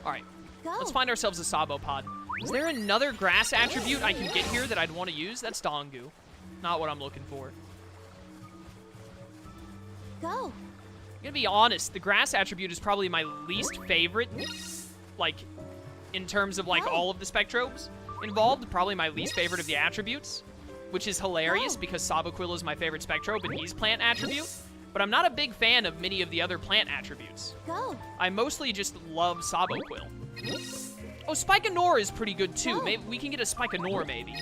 Alright, let's find ourselves a Sabopod. Is there another grass attribute I can get here that I'd want to use? That's Dongu. Not what I'm looking for. Go. I'm gonna be honest, the grass attribute is probably my least favorite, like, in terms of, like, all of the Spectrobes involved. Probably my least favorite of the attributes, which is hilarious because Saboquill is my favorite Spectrobe and he's plant attribute. But I'm not a big fan of many of the other plant attributes. Go. I mostly just love Saboquill. Oh, Spicanor is pretty good too. Go. Maybe we can get a Spicanor, maybe.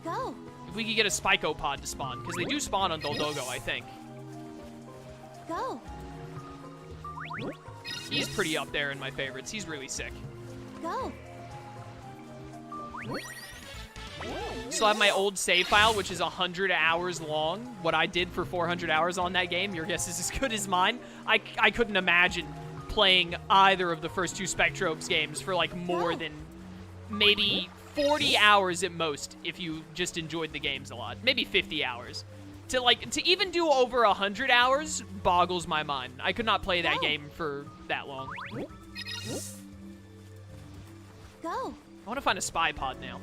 Go. If we could get a Spicopod to spawn, because they do spawn on Doldogo, I think. Go. He's pretty up there in my favorites. He's really sick. Go. Still have my old save file, which is 100 hours long. What I did for 400 hours on that game, your guess is as good as mine. I couldn't imagine playing either of the first two Spectrobes games for like more than maybe 40 hours at most if you just enjoyed the games a lot. Maybe 50 hours. To even do over 100 hours boggles my mind. I could not play that game for that long. Go. I want to find a spy pod now.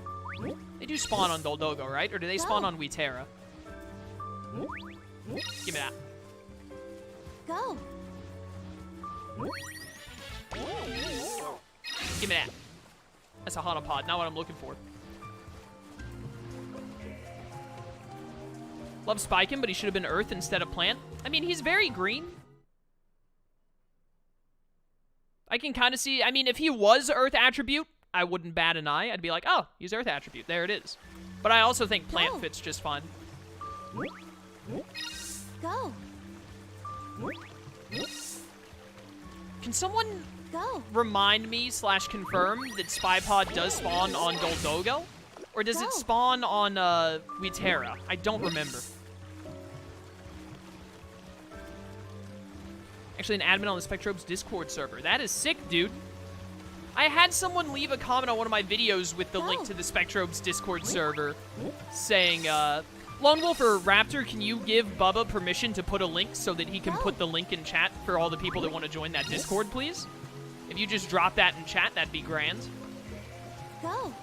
They do spawn on Doldogo, right? Or do they spawn on Witera? Give me that. Go. Give me that. That's a Hanapod, not what I'm looking for. Love Spike-him, but he should have been Earth instead of Plant. I mean, he's very green. I can kind of see... I mean, if he was Earth attribute, I wouldn't bat an eye. I'd be like, oh, he's Earth attribute. There it is. But I also think Plant fits just fine. Go. Can someone Go. remind me / confirm that Spypod does spawn on Doldogo? Or does it spawn on Witera? I don't remember. Actually, an admin on the Spectrobe's Discord server. That is sick, dude. I had someone leave a comment on one of my videos with the link to the Spectrobe's Discord server saying, Lone Wolf or Raptor, can you give Bubba permission to put a link so that he can put the link in chat for all the people that want to join that Discord, please? If you just drop that in chat, that'd be grand. Go.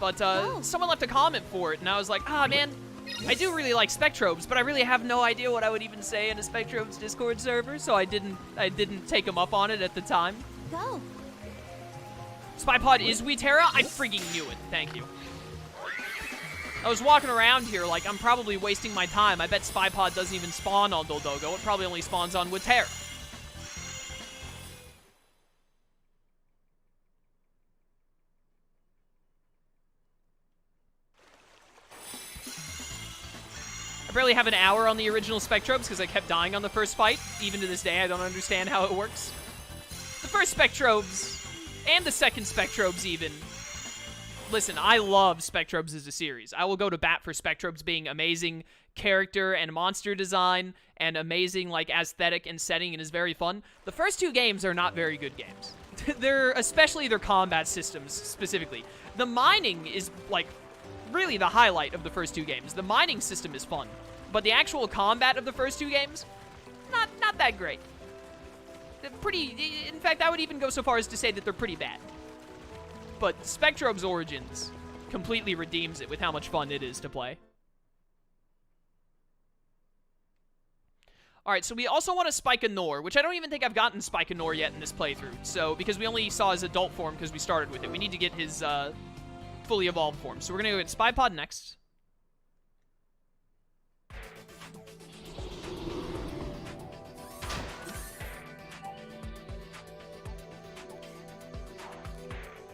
But someone left a comment for it, and I was like, ah, man, I do really like Spectrobes, but I really have no idea what I would even say in a Spectrobe's Discord server, so I didn't take him up on it at the time. Go. Spypod is Witera? I freaking knew it. Thank you. I was walking around here like I'm probably wasting my time. I bet Spypod doesn't even spawn on Doldogo. It probably only spawns on Witera. I barely have an hour on the original Spectrobes because I kept dying on the first fight. Even to this day, I don't understand how it works. The first Spectrobes, and the second Spectrobes even. Listen, I love Spectrobes as a series. I will go to bat for Spectrobes being amazing character and monster design and amazing like aesthetic and setting and is very fun. The first two games are not very good games. Especially their combat systems specifically. The mining is like really the highlight of the first two games. The mining system is fun, but the actual combat of the first two games, not that great. In fact, I would even go so far as to say that they're pretty bad. But Spectrobe's Origins completely redeems it with how much fun it is to play. Alright, so we also want to Spicanor, which I don't even think I've gotten Spicanor yet in this playthrough. So, because we only saw his adult form because we started with it. We need to get his fully evolved form. So we're going to go get Spypod next.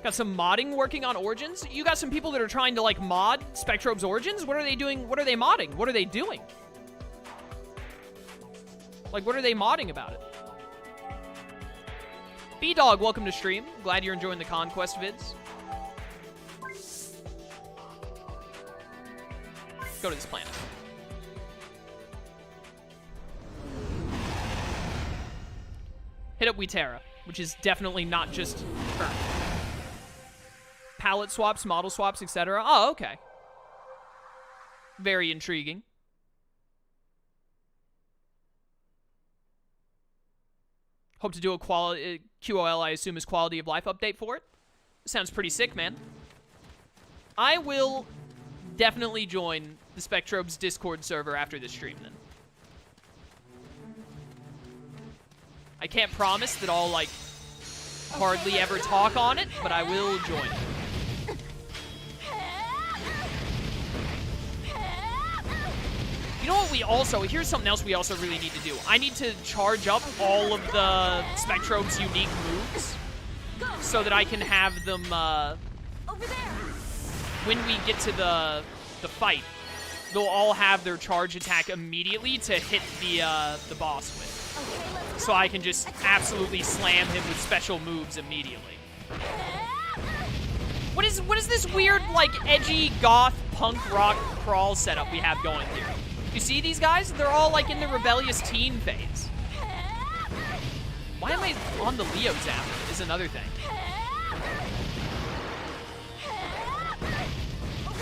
Got some modding working on Origins. You got some people that are trying to, like, mod Spectrobe's Origins? What are they doing? What are they modding? What are they doing? Like, what are they modding about it? B-Dog, welcome to stream. Glad you're enjoying the Conquest vids. Go to this planet. Hit up Witera, which is definitely not just Earth. Palette swaps, model swaps, etc. Oh, okay. Very intriguing. Hope to do a quality QOL, I assume, is quality of life update for it. Sounds pretty sick, man. I will definitely join the Spectrobe's Discord server after this stream, then. I can't promise that I'll, like, hardly ever talk on it, but I will join it. You know what we also... Here's something else we also really need to do. I need to charge up all of the Spectrobe's unique moves so that I can have them, Over there. when we get to the fight, they'll all have their charge attack immediately to hit the boss with. Okay, let's So I can just absolutely slam him with special moves immediately. What is this weird, like, edgy, goth, punk rock crawl setup we have going here? You see these guys? They're all, like, in the rebellious teen phase. Why am I on the Leo zap is another thing.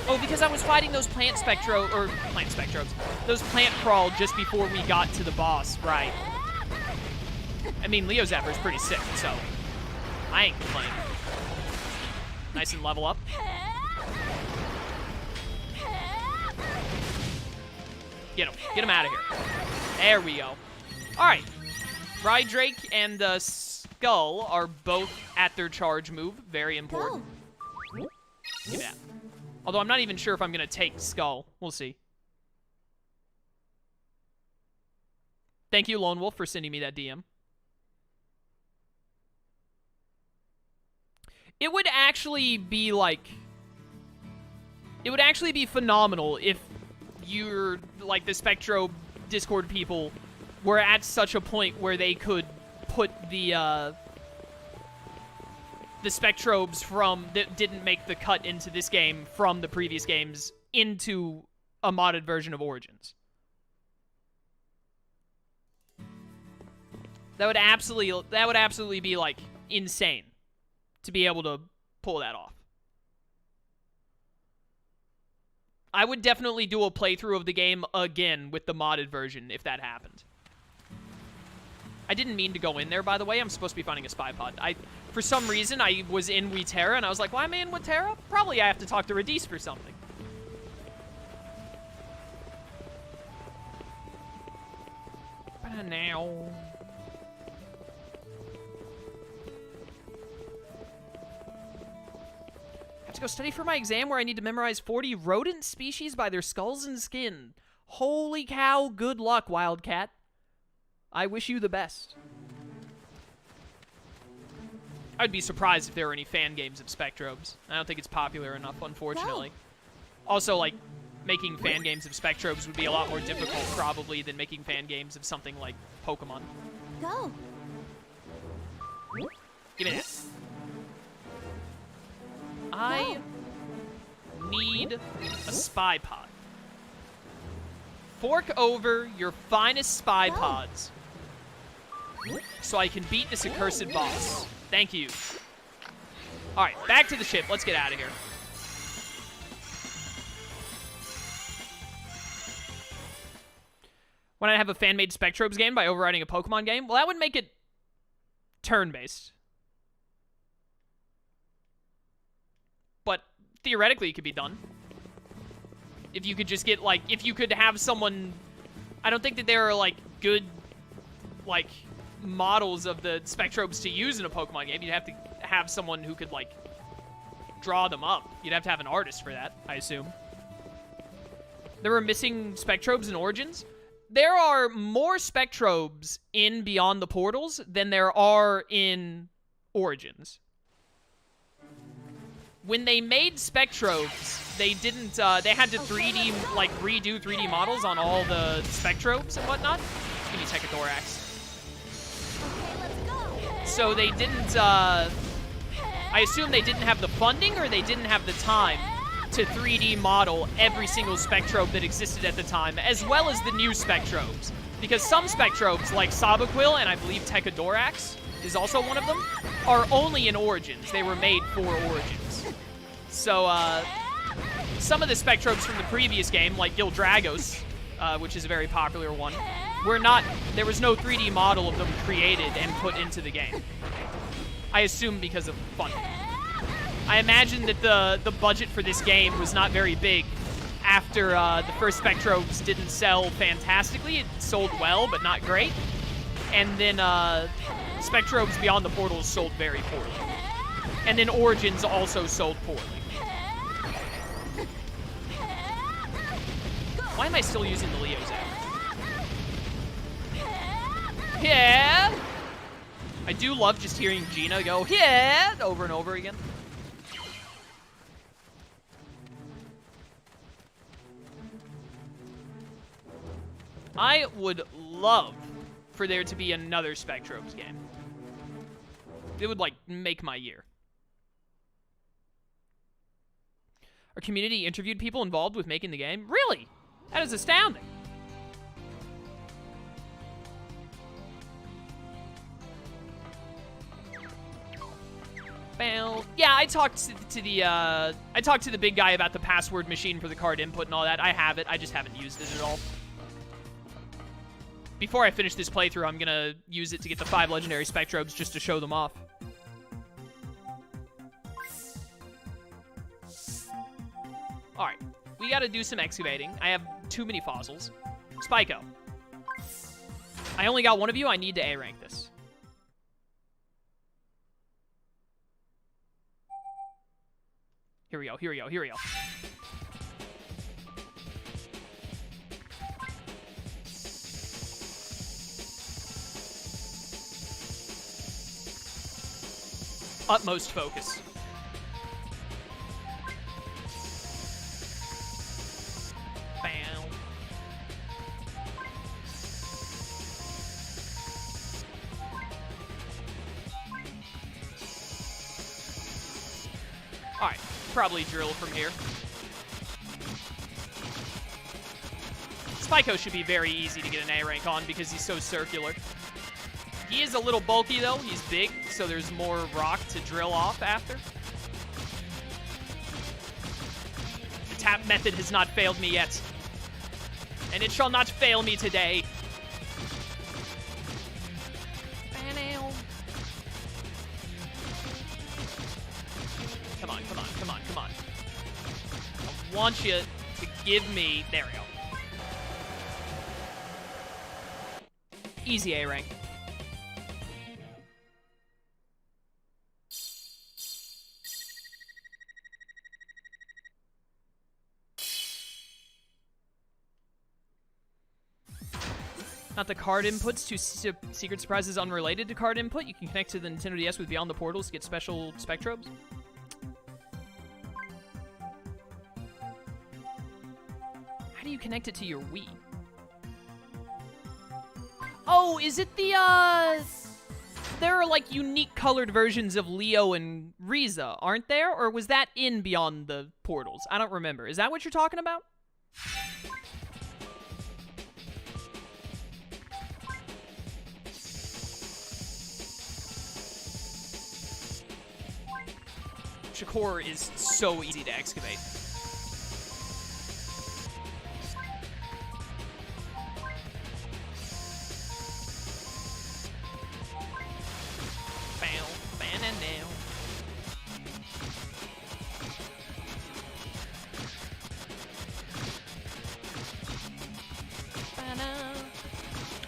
Oh, because I was fighting those plant spectrobes. Those plant crawl just before we got to the boss, right. I mean, Leo Zapper is pretty sick, so I ain't complaining. Nice and level up. Get him out of here. There we go. All right, Rydrake and Skull are both at their charge move. Very important. Give me that. Although I'm not even sure if I'm gonna take Skull. We'll see. Thank you, Lone Wolf, for sending me that DM. It would actually be, like... It would actually be phenomenal if you're, like, the Spectrobe Discord people were at such a point where they could put the Spectrobes that didn't make the cut into this game from the previous games into a modded version of Origins. That would absolutely be, like, insane to be able to pull that off. I would definitely do a playthrough of the game again with the modded version if that happened. I didn't mean to go in there, by the way. I'm supposed to be finding a spy pod. For some reason, I was in Witera, and I was like, why am I in Witera? Probably I have to talk to Radis for something. Now... to go study for my exam where I need to memorize 40 rodent species by their skulls and skin. Holy cow, good luck, Wildcat. I wish you the best. I'd be surprised if there were any fan games of Spectrobes. I don't think it's popular enough, unfortunately. Also, like, making fan games of Spectrobes would be a lot more difficult, probably, than making fan games of something like Pokemon. Go. Give me that. I need a spy pod. Fork over your finest spy pods so I can beat this accursed boss. Thank you. Alright, back to the ship. Let's get out of here. When I have a fan-made Spectrobes game by overriding a Pokemon game, well, that would make it turn-based. But theoretically, it could be done. If you could just get, like, if you could have someone... I don't think that there are, like, good, like, models of the Spectrobes to use in a Pokemon game. You'd have to have someone who could, like, draw them up. You'd have to have an artist for that, I assume. There were missing Spectrobes in Origins. There are more Spectrobes in Beyond the Portals than there are in Origins. When they made Spectrobes, they didn't, they had to 3D, like, redo 3D models on all the Spectrobes and whatnot. Give me Techothorax. So they didn't, I assume they didn't have the funding or they didn't have the time to 3D model every single Spectrobe that existed at the time, as well as the new Spectrobes. Because some Spectrobes, like Sabaquil and I believe Techothorax is also one of them, are only in Origins. They were made for Origins. So, some of the Spectrobes from the previous game, like Gildragos, which is a very popular one. There was no 3D model of them created and put into the game. I assume because of funding. I imagine that the budget for this game was not very big after the first Spectrobes didn't sell fantastically. It sold well, but not great. And then Spectrobes Beyond the Portals sold very poorly. And then Origins also sold poorly. Why am I still using the Leo's average? Yeah! I do love just hearing Gina go, yeah, over and over again. I would love for there to be another Spectrobes game. It would, like, make my year. Our community interviewed people involved with making the game? Really? That is astounding. Well, yeah, I talked to the big guy about the password machine for the card input and all that. I have it. I just haven't used it at all. Before I finish this playthrough, I'm gonna use it to get the 5 legendary Spectrobes just to show them off. Alright, we gotta do some excavating. I have too many fossils. Spyco. I only got one of you. I need to A rank this. Here we go, here we go, here we go. Utmost focus. Bam. Alright, probably drill from here. Spyco should be very easy to get an A rank on because he's so circular. He is a little bulky, though. He's big, so there's more rock to drill off after. The tap method has not failed me yet. And it shall not fail me today. Come on, come on, come on, come on. I want you to give me... There we go. Easy A rank. Not the card inputs to secret surprises unrelated to card input. You can connect to the Nintendo DS with Beyond the Portals to get special Spectrobes. How do you connect it to your Wii? Oh, is it the, there are, like, unique colored versions of Leo and Riza, aren't there? Or was that in Beyond the Portals? I don't remember. Is that what you're talking about? Shakur is so easy to excavate.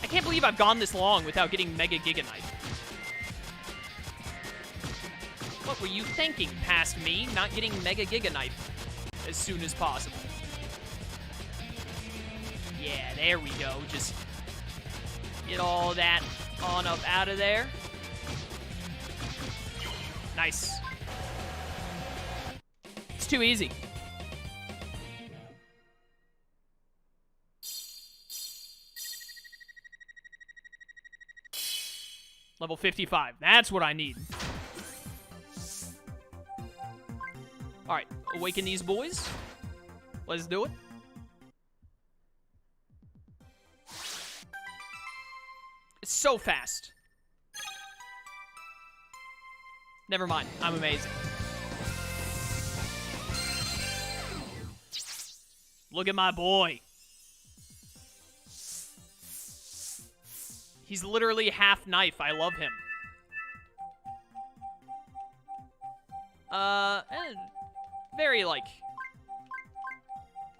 I can't believe I've gone this long without getting Mega Giga Knife. What were you thinking past me, not getting Mega Giga Knife as soon as possible? Yeah, there we go. Just get all that on up out of there. Nice. It's too easy. Level 55. That's what I need. Alright, awaken these boys. Let's do it. It's so fast. Never mind, I'm amazing. Look at my boy. He's literally half knife. I love him. Very, like,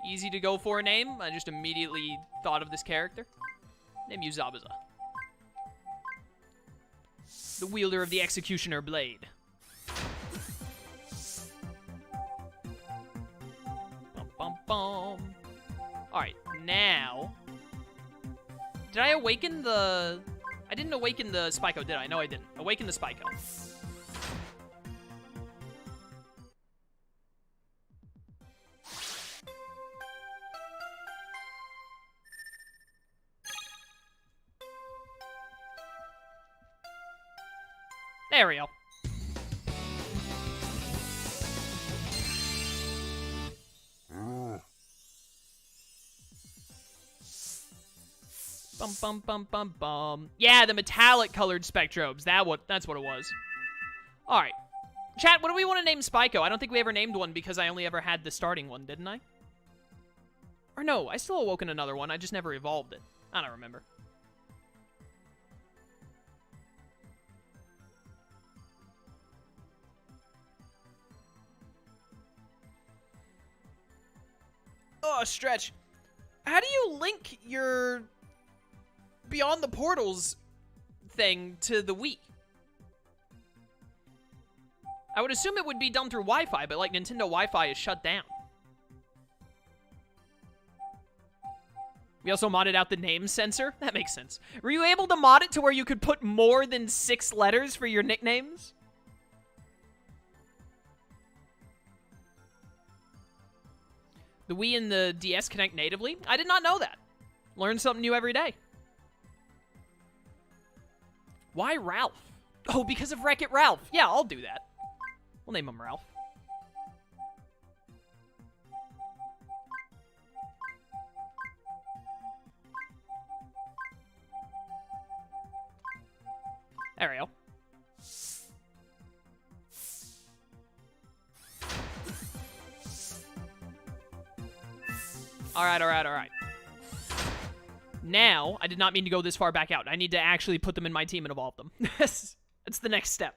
easy to go for a name. I just immediately thought of this character. Name you Zabuza. The wielder of the Executioner Blade. Bum, bum, bum. Alright, now... Did I awaken the... I didn't awaken the Spyco, did I? No, I didn't. Awaken the Spyco. There we go. Bum, bum, bum, bum, bum. Yeah, the metallic colored Spectrobes. That's what it was. Alright. Chat, what do we want to name Spyco? I don't think we ever named one because I only ever had the starting one, didn't I? Or no, I still awoken another one. I just never evolved it. I don't remember. Oh, Stretch. How do you link your Beyond the Portals thing to the Wii? I would assume it would be done through Wi-Fi, but like Nintendo Wi-Fi is shut down. We also modded out the name sensor. That makes sense. Were you able to mod it to where you could put more than 6 letters for your nicknames? The Wii and the DS connect natively? I did not know that. Learn something new every day. Why Ralph? Oh, because of Wreck-It Ralph. Yeah, I'll do that. We'll name him Ralph. There we go. Alright. Now, I did not mean to go this far back out. I need to actually put them in my team and evolve them. That's the next step.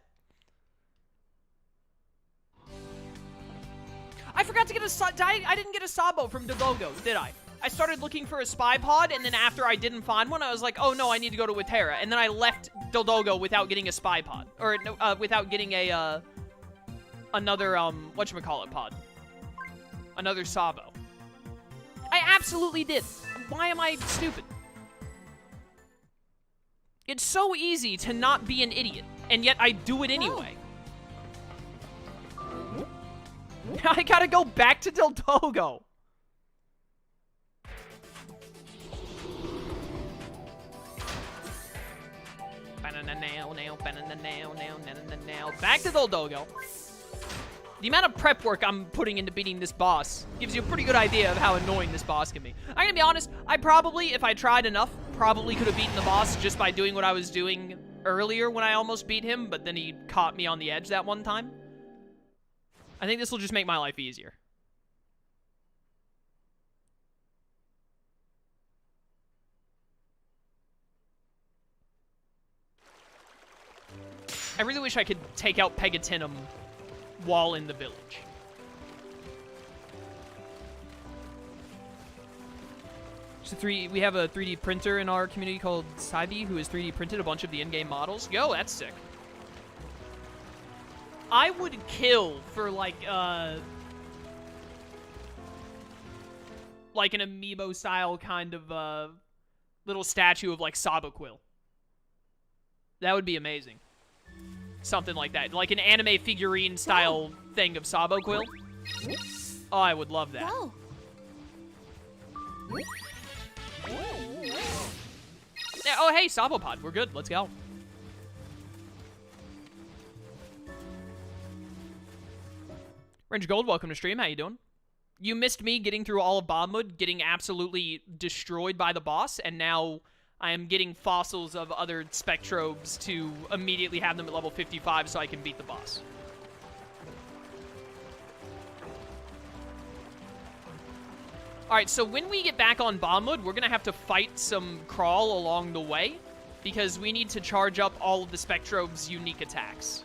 I forgot to get I didn't get a Sabo from Dodogo, did I? I started looking for a spy pod, and then after I didn't find one, I was like, oh no, I need to go to Witera. And then I left Dodogo without getting a spy pod. Or, without getting a, another, whatchamacallit pod. Another Sabo. I absolutely did. Why am I stupid? It's so easy to not be an idiot, and yet I do it anyway. Now I gotta go back to Dodogo. Back to Dodogo. The amount of prep work I'm putting into beating this boss gives you a pretty good idea of how annoying this boss can be. I'm gonna be honest, I probably, if I tried enough, probably could have beaten the boss just by doing what I was doing earlier when I almost beat him, but then he caught me on the edge that one time. I think this will just make my life easier. I really wish I could take out Pegatinum while in the village. So we have a 3D printer in our community called Saibi who has 3D printed a bunch of the in-game models. Yo, that's sick. I would kill for like an amiibo style kind of little statue of like Sabaquill. That would be amazing. Something like that. Like an anime figurine style thing of Sabaquill. Oh, I would love that. Go. Yeah, oh, hey, Sabopod. We're good. Let's go. Range Gold, welcome to stream. How you doing? You missed me getting through all of Bombwood, getting absolutely destroyed by the boss, and now I am getting fossils of other Spectrobes to immediately have them at level 55 so I can beat the boss. Alright, so when we get back on Bombwood, we're going to have to fight some Crawl along the way. because we need to charge up all of the Spectrobe's unique attacks.